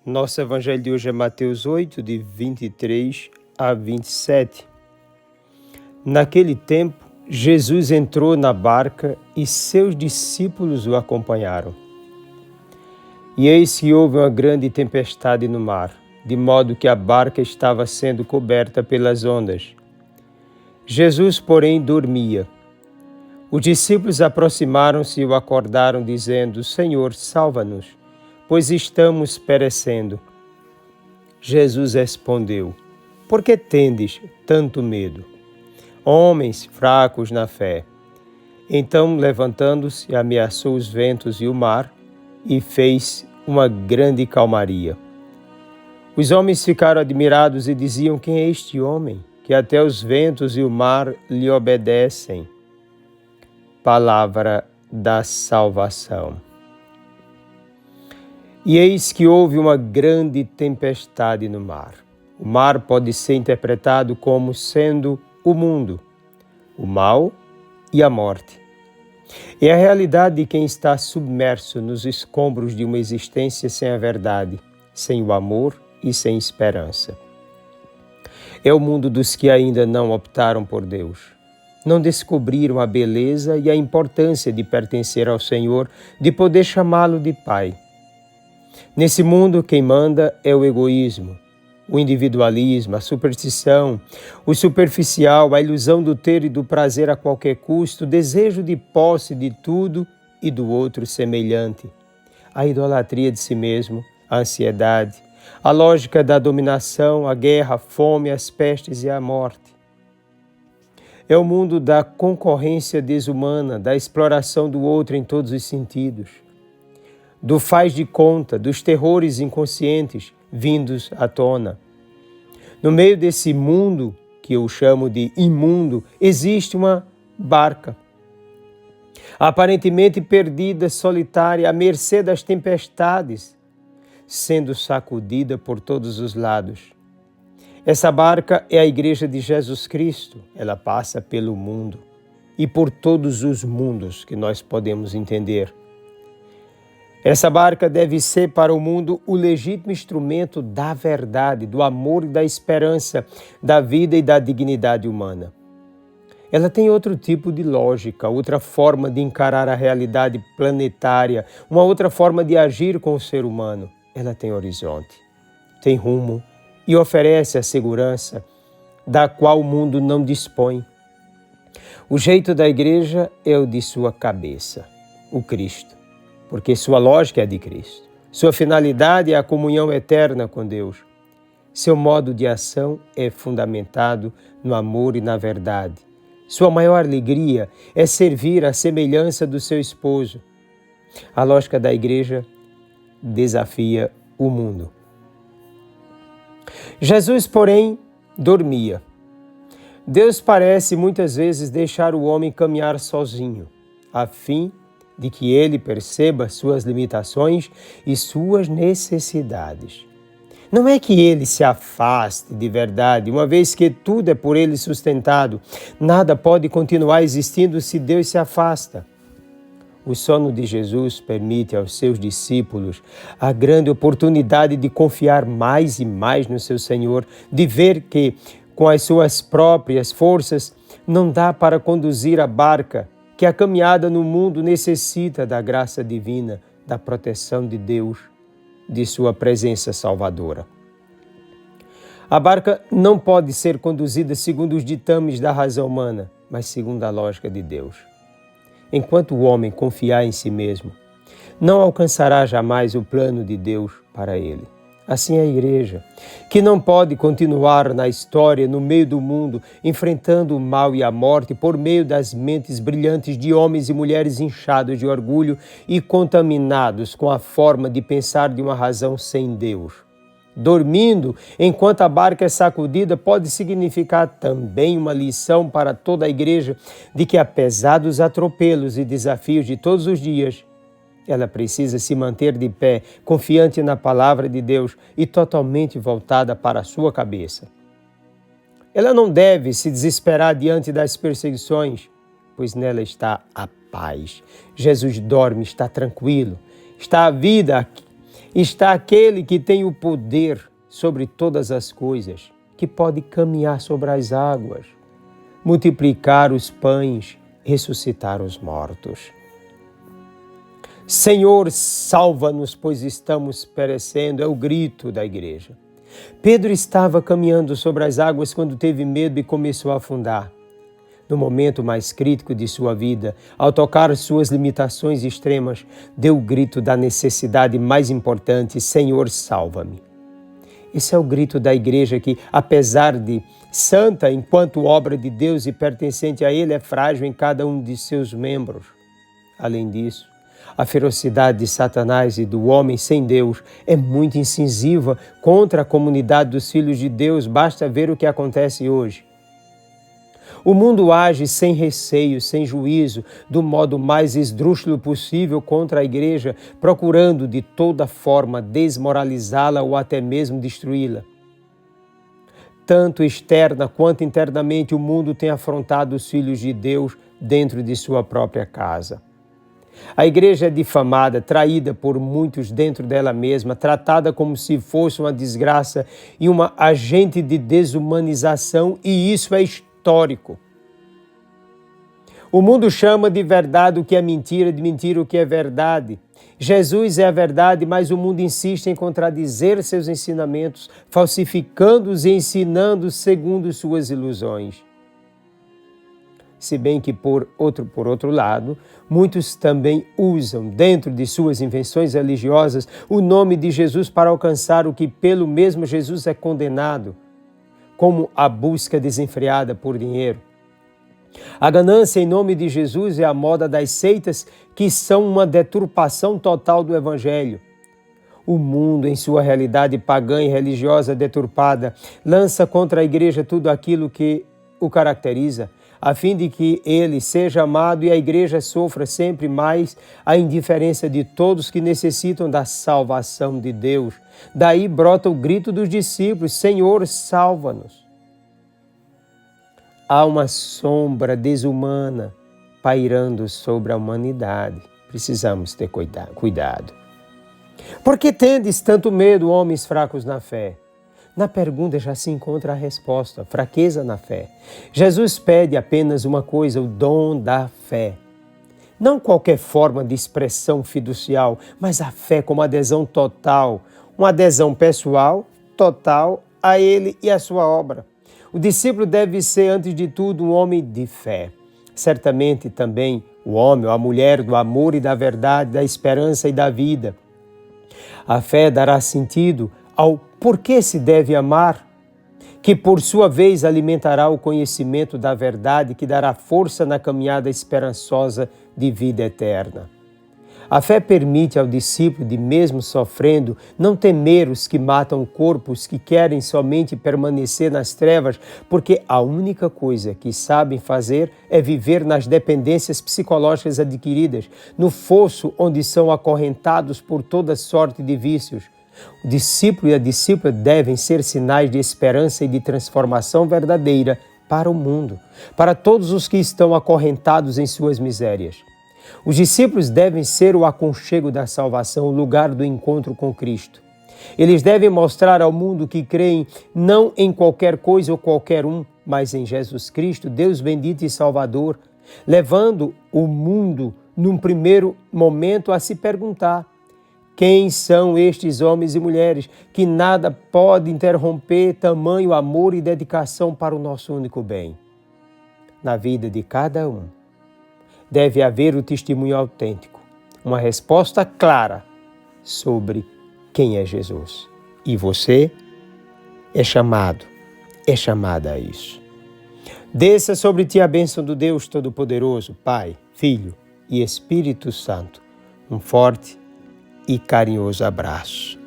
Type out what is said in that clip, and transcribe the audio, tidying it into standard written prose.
Nosso evangelho de hoje é Mateus 8, de 23 a 27. Naquele tempo, Jesus entrou na barca e seus discípulos o acompanharam. E eis que houve uma grande tempestade no mar, de modo que a barca estava sendo coberta pelas ondas. Jesus, porém, dormia. Os discípulos aproximaram-se e o acordaram, dizendo: Senhor, salva-nos, pois estamos perecendo. Jesus respondeu: Por que tendes tanto medo, homens fracos na fé? Então, levantando-se, ameaçou os ventos e o mar, e fez uma grande calmaria. Os homens ficaram admirados e diziam: Quem é este homem, que até os ventos e o mar lhe obedecem? Palavra da salvação. E eis que houve uma grande tempestade no mar. O mar pode ser interpretado como sendo o mundo, o mal e a morte. É a realidade de quem está submerso nos escombros de uma existência sem a verdade, sem o amor e sem esperança. É o mundo dos que ainda não optaram por Deus. Não descobriram a beleza e a importância de pertencer ao Senhor, de poder chamá-lo de Pai. Nesse mundo, quem manda é o egoísmo, o individualismo, a superstição, o superficial, a ilusão do ter e do prazer a qualquer custo, o desejo de posse de tudo e do outro semelhante, a idolatria de si mesmo, a ansiedade, a lógica da dominação, a guerra, a fome, as pestes e a morte. É o mundo da concorrência desumana, da exploração do outro em todos os sentidos, do faz de conta, dos terrores inconscientes vindos à tona. No meio desse mundo, que eu chamo de imundo, existe uma barca, aparentemente perdida, solitária, à mercê das tempestades, sendo sacudida por todos os lados. Essa barca é a Igreja de Jesus Cristo. Ela passa pelo mundo e por todos os mundos que nós podemos entender. Essa barca deve ser para o mundo o legítimo instrumento da verdade, do amor e da esperança, da vida e da dignidade humana. Ela tem outro tipo de lógica, outra forma de encarar a realidade planetária, uma outra forma de agir com o ser humano. Ela tem horizonte, tem rumo e oferece a segurança da qual o mundo não dispõe. O jeito da Igreja é o de sua cabeça, o Cristo, porque sua lógica é de Cristo. Sua finalidade é a comunhão eterna com Deus. Seu modo de ação é fundamentado no amor e na verdade. Sua maior alegria é servir à semelhança do seu esposo. A lógica da Igreja desafia o mundo. Jesus, porém, dormia. Deus parece muitas vezes deixar o homem caminhar sozinho, a fim de que ele perceba suas limitações e suas necessidades. Não é que ele se afaste de verdade, uma vez que tudo é por ele sustentado. Nada pode continuar existindo se Deus se afasta. O sono de Jesus permite aos seus discípulos a grande oportunidade de confiar mais e mais no seu Senhor, de ver que, com as suas próprias forças, não dá para conduzir a barca, que a caminhada no mundo necessita da graça divina, da proteção de Deus, de sua presença salvadora. A barca não pode ser conduzida segundo os ditames da razão humana, mas segundo a lógica de Deus. Enquanto o homem confiar em si mesmo, não alcançará jamais o plano de Deus para ele. Assim é a Igreja, que não pode continuar na história, no meio do mundo, enfrentando o mal e a morte por meio das mentes brilhantes de homens e mulheres inchados de orgulho e contaminados com a forma de pensar de uma razão sem Deus. Dormindo enquanto a barca é sacudida pode significar também uma lição para toda a Igreja de que, apesar dos atropelos e desafios de todos os dias, ela precisa se manter de pé, confiante na palavra de Deus e totalmente voltada para a sua cabeça. Ela não deve se desesperar diante das perseguições, pois nela está a paz. Jesus dorme, está tranquilo, está a vida está aquele que tem o poder sobre todas as coisas, que pode caminhar sobre as águas, multiplicar os pães, ressuscitar os mortos. Senhor, salva-nos, pois estamos perecendo, é o grito da igreja. Pedro estava caminhando sobre as águas quando teve medo e começou a afundar. No momento mais crítico de sua vida, ao tocar suas limitações extremas, deu o grito da necessidade mais importante: Senhor, salva-me. Esse é o grito da igreja que, apesar de santa enquanto obra de Deus e pertencente a Ele, é frágil em cada um de seus membros. Além disso, a ferocidade de Satanás e do homem sem Deus é muito incisiva contra a comunidade dos filhos de Deus. Basta ver o que acontece hoje. O mundo age sem receio, sem juízo, do modo mais esdrúxulo possível contra a igreja, procurando de toda forma desmoralizá-la ou até mesmo destruí-la. Tanto externa quanto internamente, o mundo tem afrontado os filhos de Deus dentro de sua própria casa. A igreja é difamada, traída por muitos dentro dela mesma, tratada como se fosse uma desgraça e uma agente de desumanização, e isso é histórico. O mundo chama de verdade o que é mentira, de mentira o que é verdade. Jesus é a verdade, mas o mundo insiste em contradizer seus ensinamentos, falsificando-os e ensinando segundo suas ilusões. Se bem que, por outro lado, muitos também usam, dentro de suas invenções religiosas, o nome de Jesus para alcançar o que pelo mesmo Jesus é condenado, como a busca desenfreada por dinheiro. A ganância em nome de Jesus é a moda das seitas, que são uma deturpação total do Evangelho. O mundo, em sua realidade pagã e religiosa deturpada, lança contra a igreja tudo aquilo que o caracteriza, a fim de que ele seja amado e a igreja sofra sempre mais a indiferença de todos que necessitam da salvação de Deus. Daí brota o grito dos discípulos: Senhor, salva-nos. Há uma sombra desumana pairando sobre a humanidade. Precisamos ter cuidado. Por que tendes tanto medo, homens fracos na fé? Na pergunta já se encontra a resposta: fraqueza na fé. Jesus pede apenas uma coisa: o dom da fé. Não qualquer forma de expressão fiducial, mas a fé como adesão total, uma adesão pessoal, total, a Ele e a sua obra. O discípulo deve ser, antes de tudo, um homem de fé. Certamente também o homem ou a mulher do amor e da verdade, da esperança e da vida. A fé dará sentido ao porquê se deve amar, que por sua vez alimentará o conhecimento da verdade, que dará força na caminhada esperançosa de vida eterna. A fé permite ao discípulo, de mesmo sofrendo, não temer os que matam o corpo, os que querem somente permanecer nas trevas, porque a única coisa que sabem fazer é viver nas dependências psicológicas adquiridas, no fosso onde são acorrentados por toda sorte de vícios. O discípulo e a discípula devem ser sinais de esperança e de transformação verdadeira para o mundo, para todos os que estão acorrentados em suas misérias. Os discípulos devem ser o aconchego da salvação, o lugar do encontro com Cristo. Eles devem mostrar ao mundo que creem não em qualquer coisa ou qualquer um, mas em Jesus Cristo, Deus bendito e Salvador, levando o mundo, num primeiro momento, a se perguntar: quem são estes homens e mulheres que nada pode interromper tamanho amor e dedicação para o nosso único bem? Na vida de cada um deve haver o testemunho autêntico, uma resposta clara sobre quem é Jesus. E você é chamada a isso. Desça sobre ti a bênção do Deus Todo-Poderoso, Pai, Filho e Espírito Santo. Um forte e carinhoso abraço.